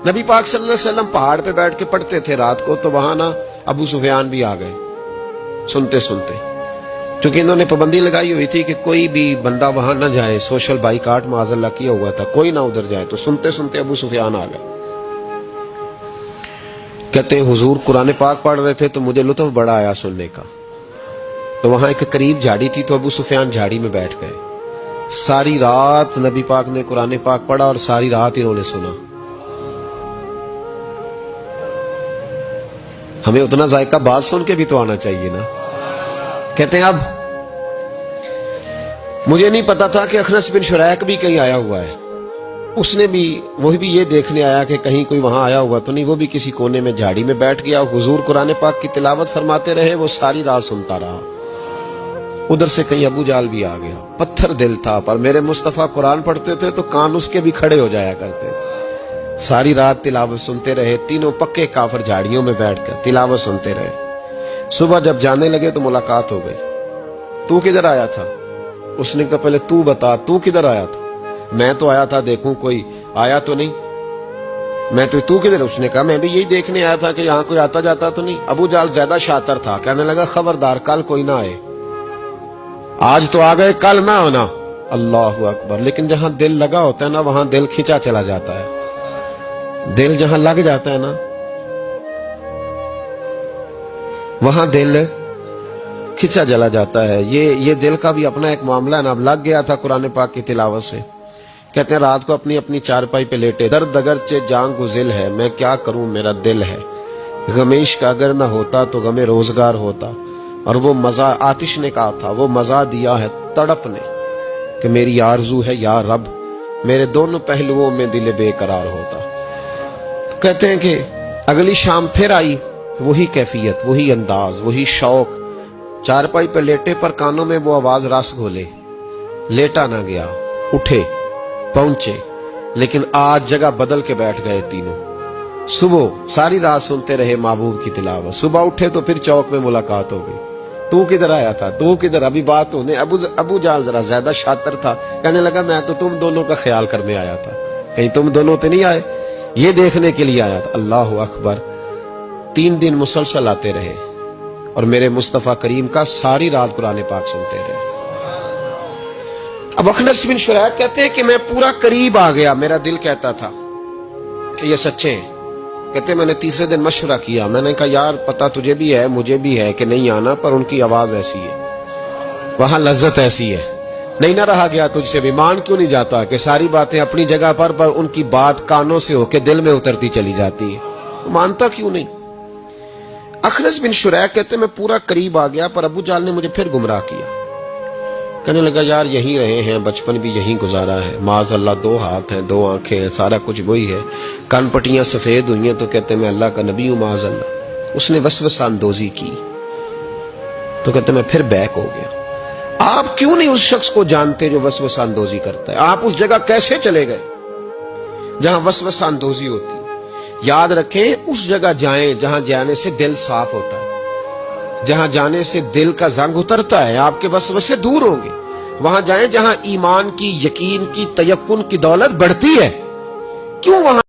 नबी पाक सल्लल्लाहु अलैहि वसल्लम पहाड़ पे बैठ के पढ़ते थे रात को, तो वहां ना अबू सुफियान भी आ गए सुनते सुनते, क्योंकि इन्होंने पाबंदी लगाई हुई थी कि कोई भी बंदा वहां ना जाए, सोशल बाइकाट माज़अल्लाह किया हुआ था, कोई ना उधर जाए। तो सुनते सुनते अबू सुफियान आ गए। कहते हैं हुजूर कुरान पाक पढ़ रहे थे तो मुझे लुत्फ बड़ा आया सुनने का। तो वहां एक करीब झाड़ी थी, तो अबू सुफियान झाड़ी में बैठ गए। सारी रात नबी पाक ने कुरान पाक पढ़ा और सारी रात इन्होंने सुना। हमें उतना जायका बात सुन के भी तो आना चाहिए ना। कहते हैं अब मुझे नहीं पता था कि अखनस बिन शुरैक भी कहीं आया हुआ है। उसने भी वही भी ये देखने आया कि कहीं कोई वहां आया हुआ तो नहीं। वो भी किसी कोने में झाड़ी में बैठ गया। हुजूर कुरान पाक की तिलावत फरमाते रहे, वो सारी रात सुनता रहा। उधर से कहीं अबू जाल भी आ गया। पत्थर दिल था, पर मेरे मुस्तफा कुरान पढ़ते थे तो कान उसके भी खड़े हो जाया करते थे। सारी रात तिलावत सुनते रहे। तीनों पक्के काफिर झाड़ियों में बैठकर तिलावत सुनते रहे। सुबह जब जाने लगे तो मुलाकात हो गई। तू किधर आया था? उसने कहा पहले तू बता, तू किधर आया था? मैं तो आया था देखूं कोई आया तो नहीं। मैं तो, तू किधर? उसने कहा मैं भी यही देखने आया था कि यहाँ कोई आता जाता तो नहीं। अबू जाल ज्यादा शातिर था, कहने लगा खबरदार कल कोई ना आए। आज तो आ गए, कल ना आना। अल्लाहु अकबर। लेकिन जहां दिल लगा होता है ना, वहां दिल खिंचा चला जाता है। दिल जहां लग जाता है ना, वहां दिल खिंचा चला जाता है। ये दिल का भी अपना एक मामला है ना। अब लग गया था कुरान पाक की तिलावत से। कहते हैं रात को अपनी अपनी चारपाई पे लेटे। दर्द अगर चे जान गुजिल है, मैं क्या करूं मेरा दिल है। गमेश का अगर ना होता तो गमे रोजगार होता। और वो मजा आतिश ने कहा था, वो मजा दिया है तड़प ने कि मेरी आरजू है या रब, मेरे दोनों पहलुओं में दिल बेकरार होता। तो कहते हैं कि अगली शाम फिर आई वही कैफियत, वही अंदाज, वही शौक। चारपाई पे लेटे पर कानों में वो आवाज रस घोले। लेटा ना गया, उठे पहुंचे, लेकिन आज जगह बदल के बैठ गए तीनों। सुबह सारी रात सुनते रहे महबूब की तिलावत। सुबह उठे तो फिर चौक में मुलाकात हो गई। तू किधर आया था? तू किधर? अभी बात होने। अबू जाल जरा ज्यादा शातिर था, कहने लगा मैं तो तुम दोनों का ख्याल करने आया था, कहीं तुम दोनों तो नहीं आए, ये देखने के लिए आया था। अल्लाह अकबर। 3 दिन मुसलसल आते रहे और मेरे मुस्तफा करीम का सारी रात कुरान पाक सुनते रहे। अब अखनस बिन शुरैक कहते हैं कि मैं पूरा करीब आ गया। मेरा दिल कहता था कि ये सच्चे हैं। कहते मैंने तीसरे दिन मशवरा किया। मैंने कहा यार पता तुझे भी है मुझे भी है कि नहीं आना, पर उनकी आवाज ऐसी है, वहां लज्जत ऐसी है, नहीं ना रहा गया तुझसे भी। मान क्यों नहीं जाता कि सारी बातें अपनी जगह पर उनकी बात कानों से होके दिल में उतरती चली जाती है। मानता क्यों नहीं? अखनस बिन शुरैक कहते मैं पूरा करीब आ गया, पर अबू जाल ने मुझे फिर गुमराह किया। कहने लगा यार यहीं रहे हैं, बचपन भी यहीं गुजारा है, माज़अल्लाह 2 हाथ हैं 2 आंखें हैं, सारा कुछ वही है, कान पट्टियां सफेद हुई हैं, तो कहते मैं अल्लाह का नबी हूं माज़अल्लाह। उसने वसवसा अंदोजी की। तो कहते मैं फिर बैक हो गया। आप क्यों नहीं उस शख्स को जानते जो वसवसा अंदोजी करता है? आप उस जगह कैसे चले गए जहां वसवसा अंदोजी होती है? याद रखें, उस जगह जाएं जहां जाने से दिल साफ होता है, जहां जाने से दिल का जंग उतरता है, आपके वसवसे दूर होंगे। वहां जाएं जहां ईमान की, यकीन की, तयक्कुन की दौलत बढ़ती है। क्यों वहां